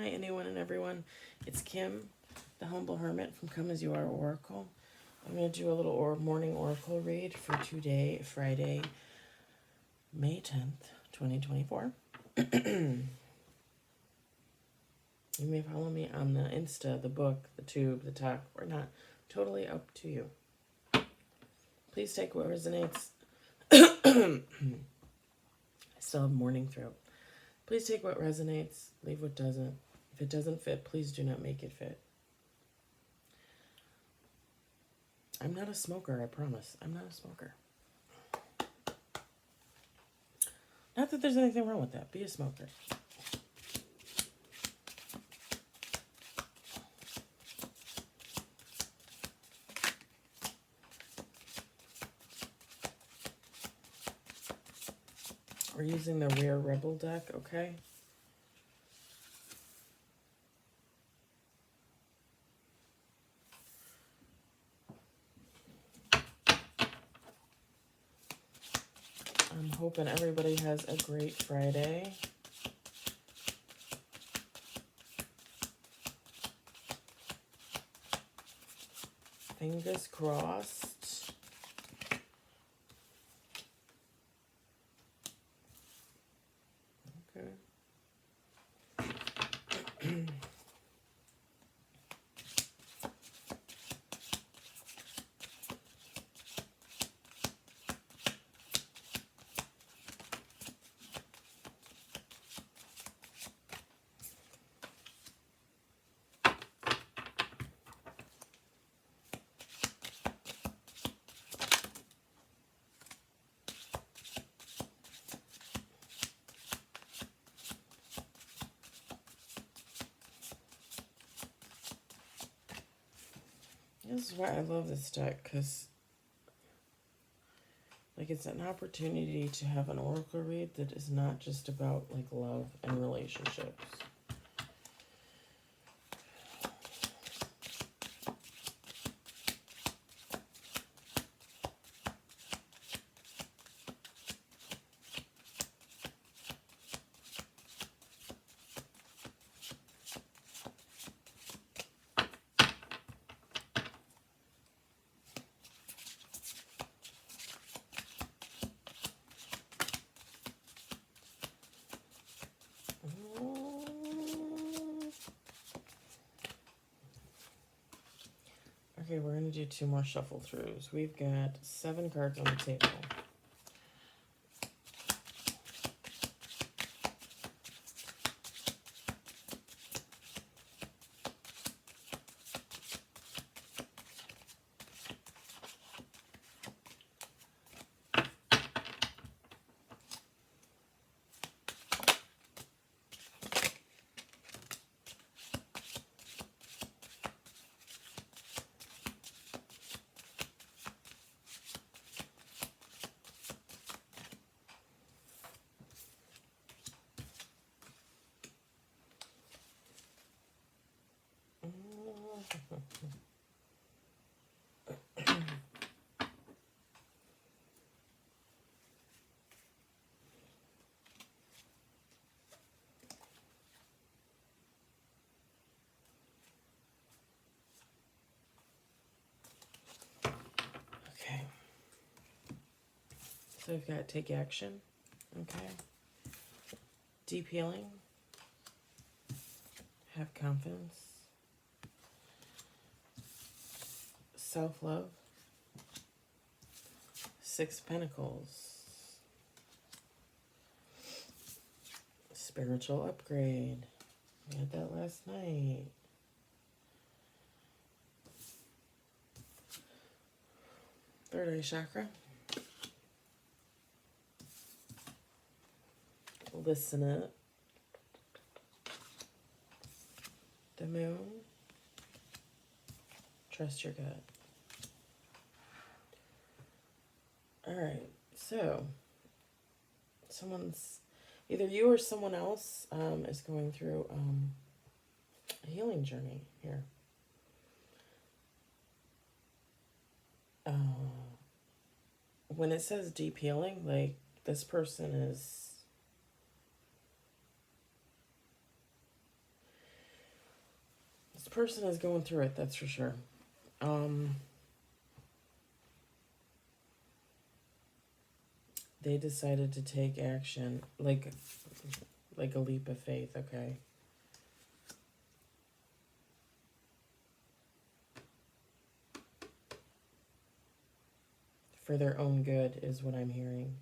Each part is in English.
Hi, anyone and everyone. It's Kim, the Humble Hermit from Come As You Are Oracle. I'm going to do a little morning oracle read for today, Friday, May 10th, 2024. You may follow me on the Insta, the book, the tube, the talk, or not. Totally up to you. Please take what resonates. I still have morning throat. Please take what resonates, leave what doesn't. If it doesn't fit, please do not make it fit. I'm not a smoker, I promise. I'm not a smoker. Not that there's anything wrong with that. Be a smoker. We're using the Rare Rebel deck, okay? I'm hoping everybody has a great Friday. Fingers crossed. Okay. This is why I love this deck, because like it's an opportunity to have an oracle read that is not just about like love and relationships. Okay, we're going to do 2 more shuffle throughs. We've got 7 cards on the table. Okay. So we've got take action. Okay. Deep healing. Have confidence. Self-love. 6 Pentacles. Spiritual upgrade. We had that last night. Third eye chakra. Listen up. The moon. Trust your gut. All right, so someone's, either you or someone else is going through a healing journey here. When it says deep healing, like this person is person is going through it, that's for sure. They decided to take action, like a leap of faith, okay? For their own good is what I'm hearing.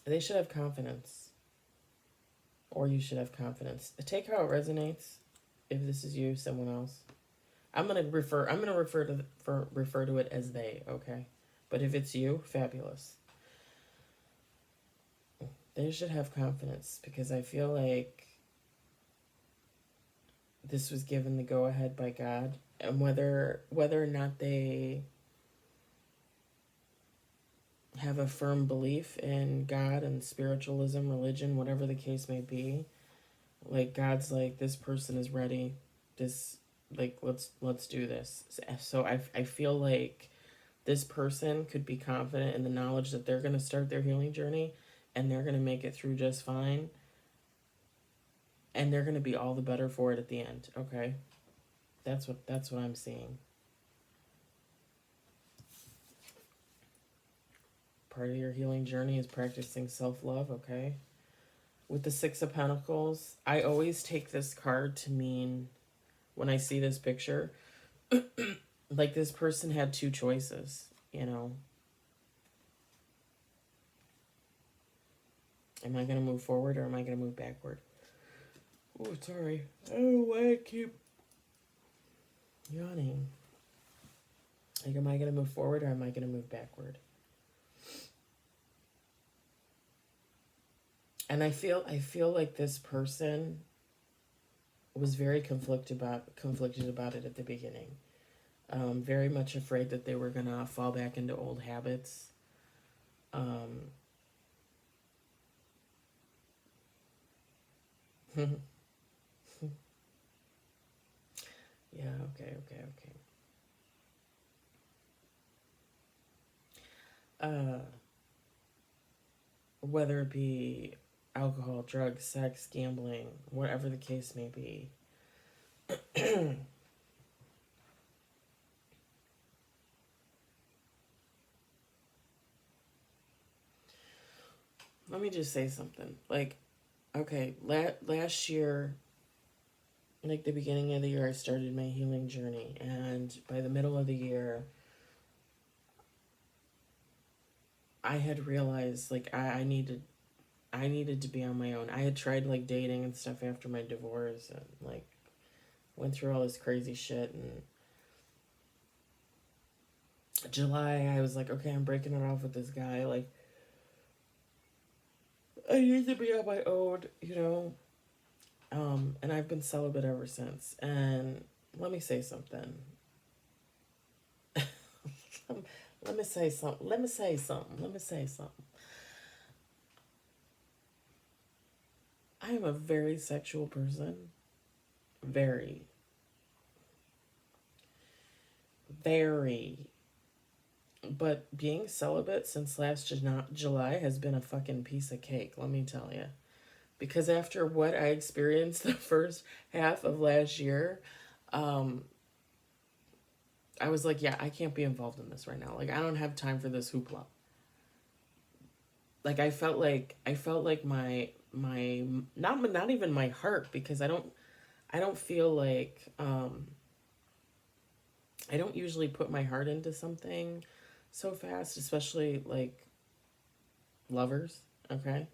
They should have confidence. Or you should have confidence. Take how it resonates. If this is you, someone else. I'm gonna refer to it as they, okay? But if it's you, fabulous. They should have confidence because I feel like this was given the go ahead by God, and whether or not they have a firm belief in God and spiritualism, religion, whatever the case may be, like God's like, this person is ready. This, like, let's do this. So I feel like this person could be confident in the knowledge that they're going to start their healing journey and they're going to make it through just fine. And they're going to be all the better for it at the end, okay? That's what I'm seeing. Part of your healing journey is practicing self-love, okay? With the Six of Pentacles, I always take this card to mean, when I see this picture, like this person had two choices, you know? Am I going to move forward or am I going to move backward? Oh, sorry. I don't know why I keep yawning. Like, am I going to move forward or am I going to move backward? And I feel like this person was very conflicted about it at the beginning. Very much afraid that they were going to fall back into old habits. Yeah, okay. Whether it be alcohol, drugs, sex, gambling, whatever the case may be. Let me just say something. Like, okay, last year, like the beginning of the year, I started my healing journey. And by the middle of the year, I had realized, like, I needed to be on my own. I had tried, like, dating and stuff after my divorce. And, like, went through all this crazy shit. And July, I was like, okay, I'm breaking it off with this guy. Like, I need to be on my own, you know? And I've been celibate ever since. And let me say something. Let me say something. I am a very sexual person. Very. But being celibate since last July has been a fucking piece of cake, let me tell you. Because after what I experienced the first half of last year, I was like, yeah, I can't be involved in this right now. Like, I don't have time for this hoopla. Like, I felt like my not even my heart, because I don't feel like I don't usually put my heart into something so fast, especially like lovers, okay?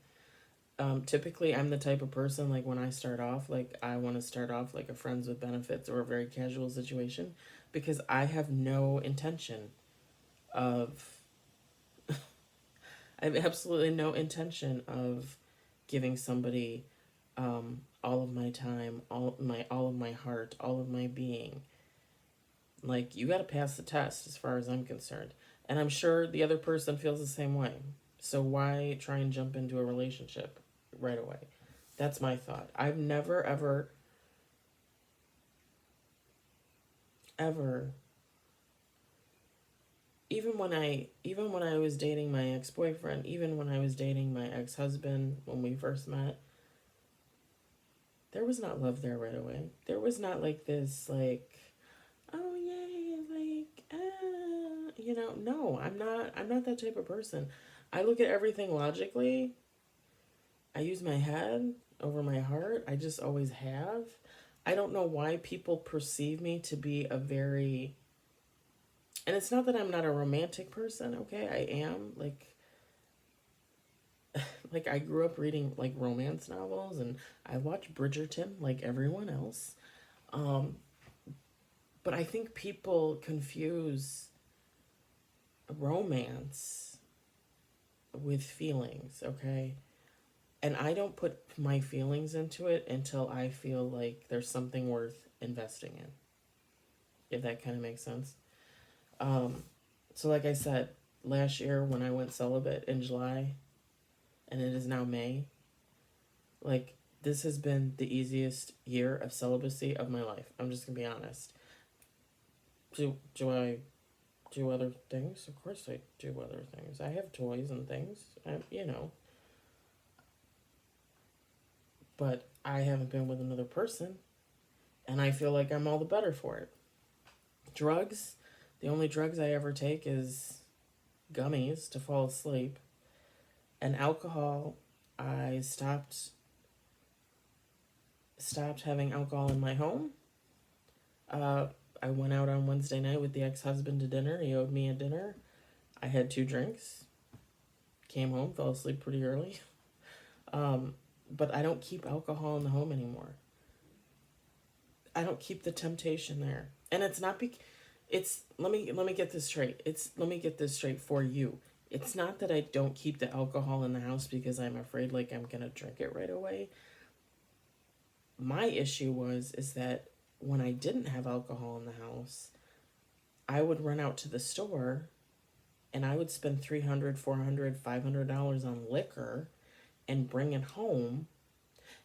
Typically, I'm the type of person, like, when I start off, like, I want to start off like a friends with benefits or a very casual situation, because I have no intention of, I have absolutely no intention of giving somebody all of my time, all of my heart, all of my being. Like, you got to pass the test as far as I'm concerned. And I'm sure the other person feels the same way. So why try and jump into a relationship right away? That's my thought. I've never, ever, even when I was dating my ex-boyfriend, even when I was dating my ex-husband when we first met, there was not love there right away. There was not like this, like, oh yay, like, no, I'm not that type of person. I look at everything logically. I use my head over my heart. I just always have. I don't know why people perceive me to be a very, and it's not that I'm not a romantic person, okay? I am. Like I grew up reading like romance novels, and I watched Bridgerton like everyone else. Um, but I think people confuse romance with feelings, okay? And I don't put my feelings into it until I feel like there's something worth investing in, if that kind of makes sense. Um, so, like I said, last year when I went celibate in July, and it is now May, like this has been the easiest year of celibacy of my life. I'm just gonna be honest. Do I do other things? Of course I do other things. I have toys and things, but I haven't been with another person, and I feel like I'm all the better for it. Drugs, the only drugs I ever take is gummies to fall asleep, and alcohol. I stopped having alcohol in my home. Uh, I went out on Wednesday night with the ex-husband to dinner. He owed me a dinner. I had 2 drinks, came home, fell asleep pretty early. Um, but I don't keep alcohol in the home anymore. I don't keep the temptation there, and it's not it's let me get this straight. Let me get this straight for you. It's not that I don't keep the alcohol in the house because I'm afraid like I'm gonna drink it right away. My issue is that when I didn't have alcohol in the house, I would run out to the store and I would spend $300, $400, $500 on liquor and bring it home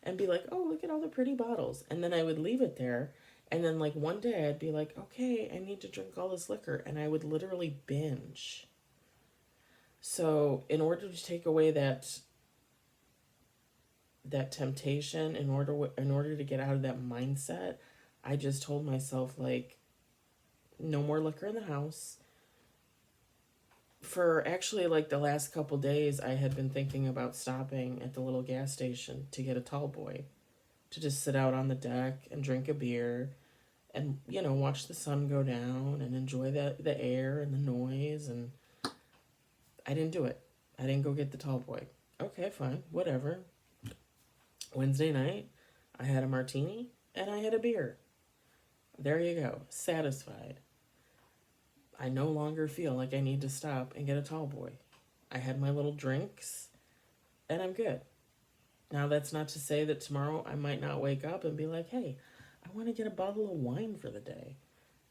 and be like, oh, look at all the pretty bottles. And then I would leave it there. And then, like, one day I'd be like, okay, I need to drink all this liquor. And I would literally binge. So, in order to take away that temptation, in order to get out of that mindset, I just told myself, like, no more liquor in the house. For actually like the last couple days, I had been thinking about stopping at the little gas station to get a tall boy, to just sit out on the deck and drink a beer and watch the sun go down and enjoy the air and the noise. And I didn't do it. I didn't go get the tall boy. Okay, fine, whatever. Wednesday night, I had a martini and I had a beer. There you go, satisfied. I no longer feel like I need to stop and get a tall boy. I had my little drinks and I'm good. Now, that's not to say that tomorrow I might not wake up and be like, hey, I want to get a bottle of wine for the day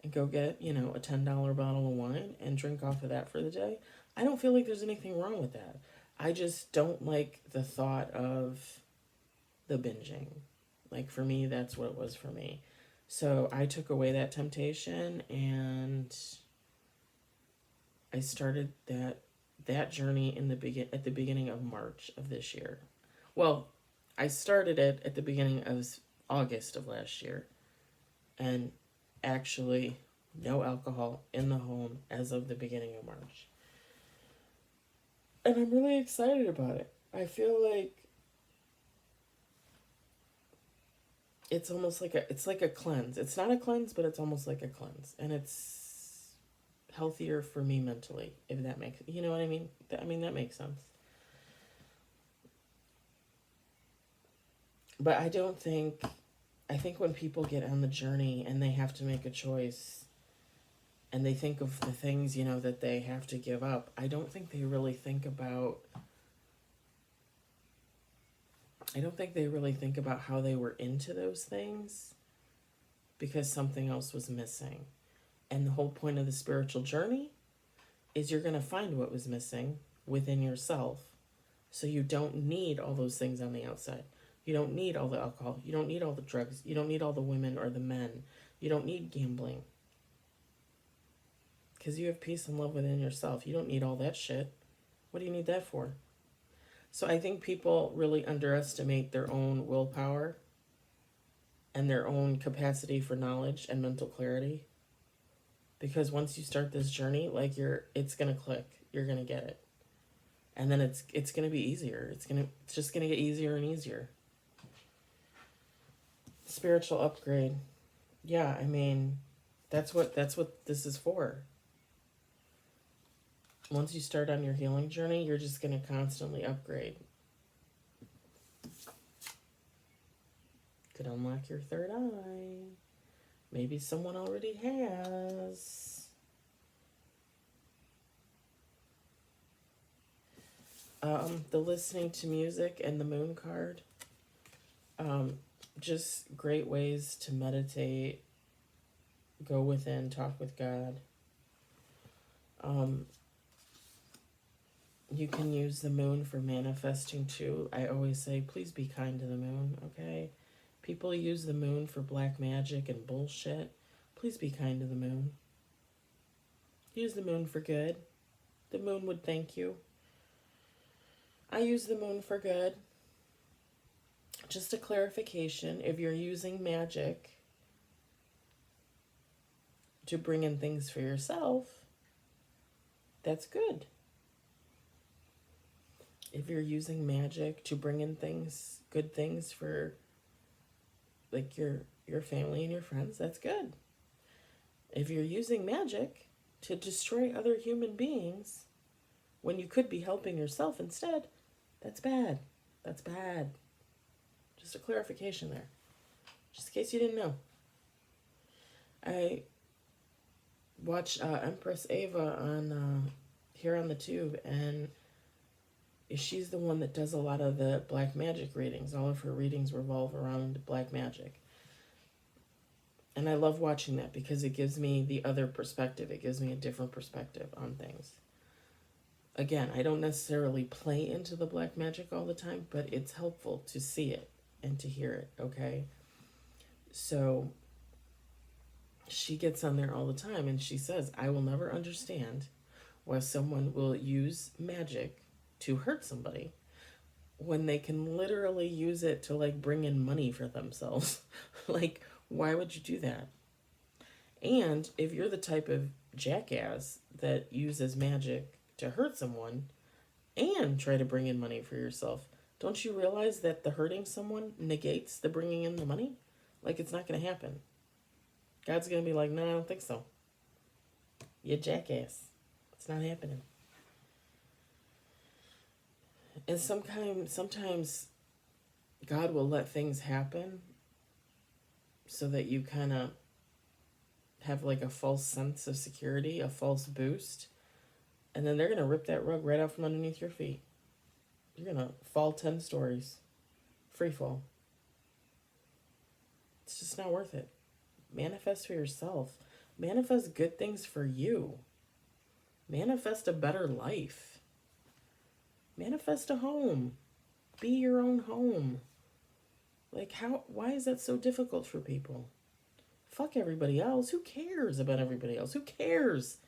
and go get, a $10 bottle of wine and drink off of that for the day. I don't feel like there's anything wrong with that. I just don't like the thought of the binging. Like, for me, that's what it was for me. So I took away that temptation and I started that journey at the beginning of March of this year. Well, I started it at the beginning of August of last year, and actually no alcohol in the home as of the beginning of March. And I'm really excited about it. I feel like it's almost like a cleanse. It's not a cleanse, but it's almost like a cleanse. And it's healthier for me mentally, if that makes, you know what I mean? That makes sense. But I think when people get on the journey and they have to make a choice and they think of the things, that they have to give up, I don't think they really think about how they were into those things because something else was missing. And the whole point of the spiritual journey is you're going to find what was missing within yourself. So you don't need all those things on the outside. You don't need all the alcohol. You don't need all the drugs. You don't need all the women or the men. You don't need gambling. Because you have peace and love within yourself. You don't need all that shit. What do you need that for? So I think people really underestimate their own willpower and their own capacity for knowledge and mental clarity. Because once you start this journey, like it's gonna click. You're gonna get it, and then it's gonna be easier. It's just gonna get easier and easier. Spiritual upgrade. Yeah, I mean, that's what this is for. Once you start on your healing journey, you're just gonna constantly upgrade. Could unlock your third eye. Maybe someone already has. The listening to music and the moon card. Just great ways to meditate, go within, talk with God. You can use the moon for manifesting too. I always say, please be kind to the moon, okay? People use the moon for black magic and bullshit. Please be kind to the moon. Use the moon for good. The moon would thank you. I use the moon for good. Just a clarification, if you're using magic to bring in things for yourself, that's good. If you're using magic to bring in things, good things for like your family and your friends, that's good. If you're using magic to destroy other human beings when you could be helping yourself instead, that's bad. That's bad. Just a clarification there. Just in case you didn't know. I watched Empress Ava on here on the tube, and she's the one that does a lot of the black magic readings. All of her readings revolve around black magic. And I love watching that because it gives me the other perspective. It gives me a different perspective on things. Again, I don't necessarily play into the black magic all the time, but it's helpful to see it and to hear it, okay? So she gets on there all the time and she says, I will never understand why someone will use magic to hurt somebody when they can literally use it to like bring in money for themselves. Like, why would you do that? And if you're the type of jackass that uses magic to hurt someone and try to bring in money for yourself, don't you realize that the hurting someone negates the bringing in the money? Like, it's not going to happen. God's going to be like, no, I don't think so. You jackass. It's not happening. And sometimes God will let things happen so that you kind of have like a false sense of security, a false boost. And then they're going to rip that rug right out from underneath your feet. You're going to fall 10 stories. Free fall. It's just not worth it. Manifest for yourself. Manifest good things for you. Manifest a better life. Manifest a home. Be your own home. Like, why is that so difficult for people? Fuck everybody else. Who cares about everybody else? Who cares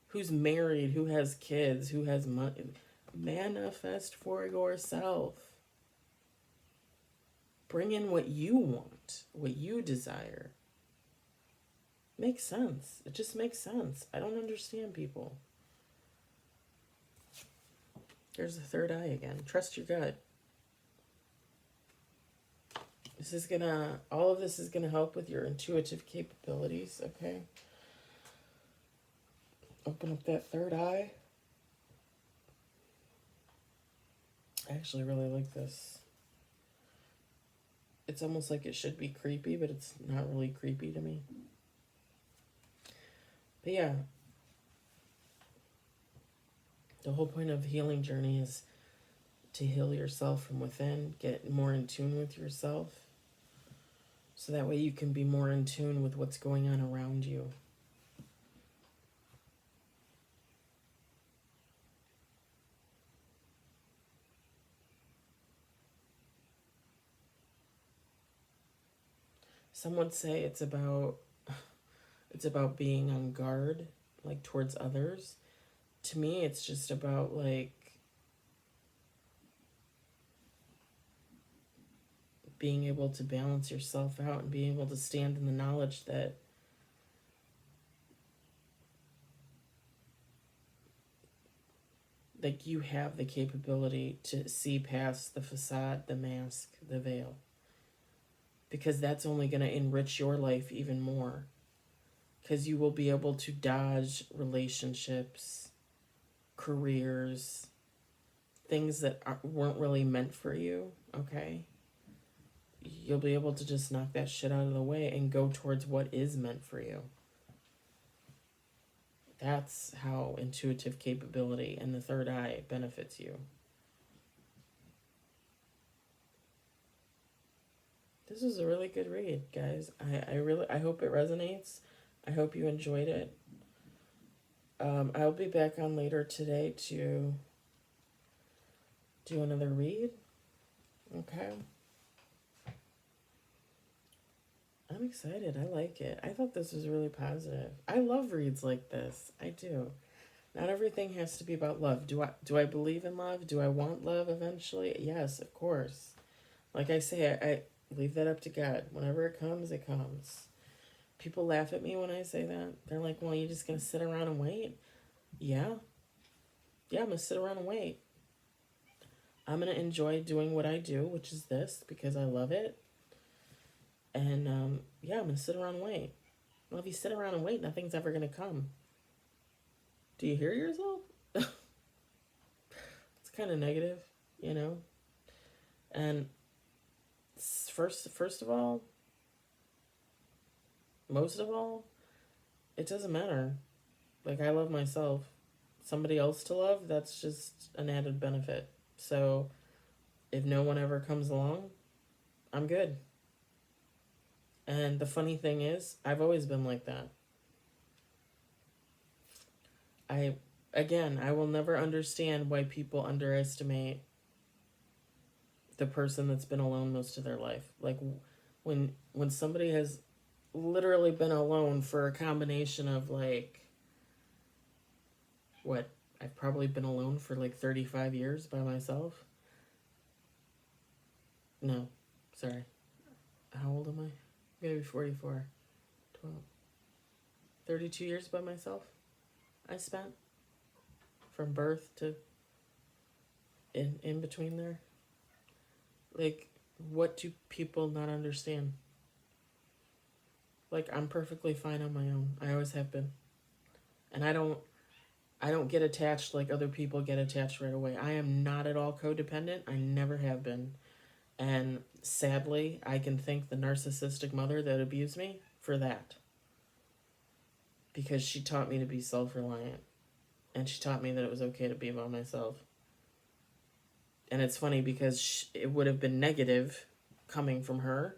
who's married, who has kids, who has money? Manifest for yourself. Bring in what you want, what you desire. Makes sense. It just makes sense. I don't understand people. There's the third eye again. Trust your gut. All of this is gonna help with your intuitive capabilities, okay? Open up that third eye. I actually really like this. It's almost like it should be creepy, but it's not really creepy to me. But yeah, the whole point of the healing journey is to heal yourself from within, get more in tune with yourself, so that way you can be more in tune with what's going on around you. Some would say it's about being on guard, like towards others. To me, it's just about like being able to balance yourself out and being able to stand in the knowledge that like you have the capability to see past the facade, the mask, the veil. Because that's only going to enrich your life even more. Because you will be able to dodge relationships, careers, things that weren't really meant for you, okay? You'll be able to just knock that shit out of the way and go towards what is meant for you. That's how intuitive capability and the third eye benefits you. This was a really good read, guys. I hope it resonates. I hope you enjoyed it. I'll be back on later today to do another read. Okay. I'm excited. I like it. I thought this was really positive. I love reads like this. I do. Not everything has to be about love. Do I believe in love? Do I want love eventually? Yes, of course. Like I say, I leave that up to God. Whenever it comes, it comes. People laugh at me when I say that. They're like, well, you're just going to sit around and wait? Yeah. Yeah, I'm going to sit around and wait. I'm going to enjoy doing what I do, which is this, because I love it. And, yeah, I'm going to sit around and wait. Well, if you sit around and wait, nothing's ever going to come. Do you hear yourself? It's kind of negative, you know? And first of all, most of all, it doesn't matter. Like, I love myself. Somebody else to love, that's just an added benefit. So, if no one ever comes along, I'm good. And the funny thing is, I've always been like that. I will never understand why people underestimate the person that's been alone most of their life. Like, when somebody has literally been alone for a combination of like, what, I've probably been alone for like 35 years by myself. No, sorry. How old am I? Maybe 44. 12. 32 years by myself I spent. From birth to in between there. Like, what do people not understand? Like, I'm perfectly fine on my own. I always have been. And I don't get attached like other people get attached right away. I am not at all codependent. I never have been. And sadly, I can thank the narcissistic mother that abused me for that. Because she taught me to be self-reliant. And she taught me that it was okay to be by myself. And it's funny because it would have been negative coming from her.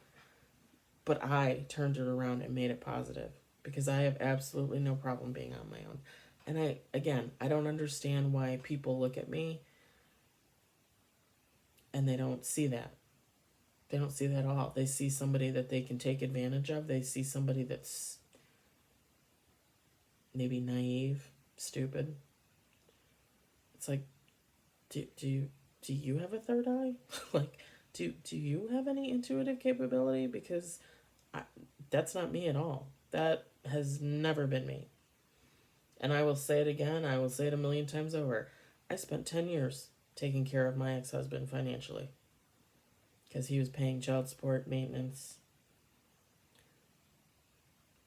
But I turned it around and made it positive. Because I have absolutely no problem being on my own. And I don't understand why people look at me and they don't see that. They don't see that at all. They see somebody that they can take advantage of. They see somebody that's maybe naive, stupid. It's like, do you have a third eye? Like, do you have any intuitive capability? Because that's not me at all. That has never been me. And I will say it again. I will say it a million times over. I spent 10 years taking care of my ex-husband financially. Because he was paying child support, maintenance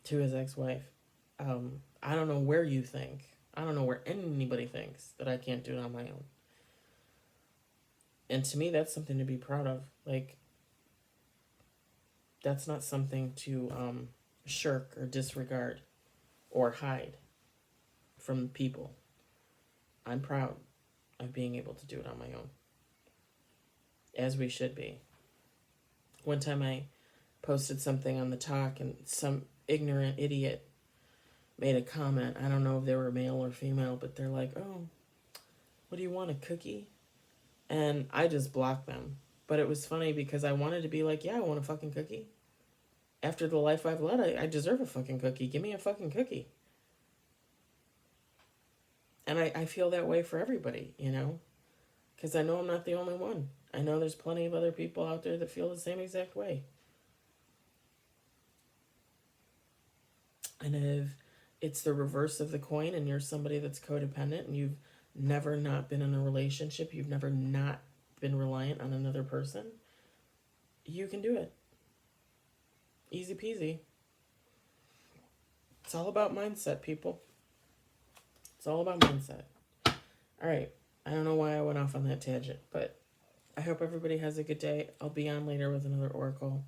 to his ex-wife. I don't know where you think. I don't know where anybody thinks that I can't do it on my own. And to me, that's something to be proud of. Like, that's not something to shirk or disregard or hide from people. I'm proud of being able to do it on my own. As we should be. One time I posted something on the talk and some ignorant idiot made a comment. I don't know if they were male or female, but they're like, oh, what do you want, a cookie? And I just blocked them. But it was funny because I wanted to be like, yeah, I want a fucking cookie. After the life I've led, I deserve a fucking cookie. Give me a fucking cookie. And I feel that way for everybody, you know? Because I know I'm not the only one. I know there's plenty of other people out there that feel the same exact way. And if it's the reverse of the coin and you're somebody that's codependent and you've never not been in a relationship, you've never not been reliant on another person, you can do it. Easy peasy. It's all about mindset, people. It's all about mindset. All right. I don't know why I went off on that tangent, but I hope everybody has a good day. I'll be on later with another oracle.